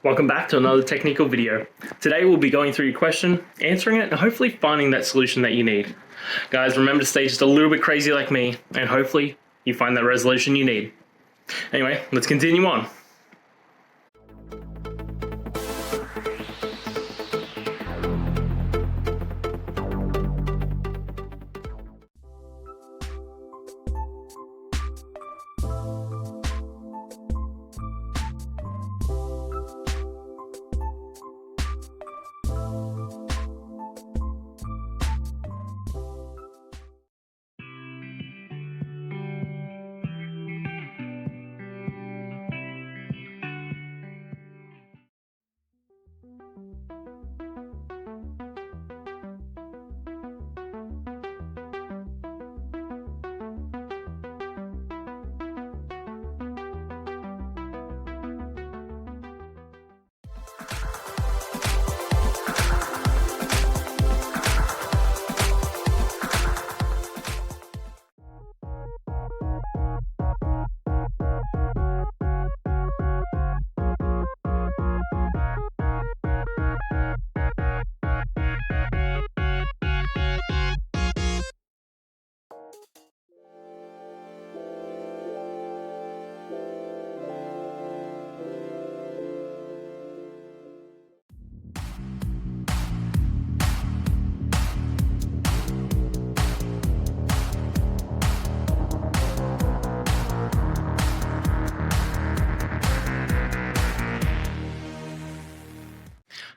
Welcome back to another technical video. Today we'll be going through your question, answering it, and hopefully finding that solution that you need. Guys, remember to stay just a little bit crazy like me, and hopefully you find that resolution you need. Anyway, let's continue on.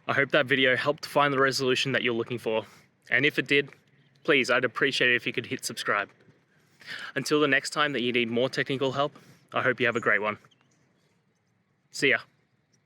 I hope that video helped find the resolution that you're looking for. And if it did, please, I'd appreciate it if you could hit subscribe. Until the next time that you need more technical help, I hope you have a great one. See ya.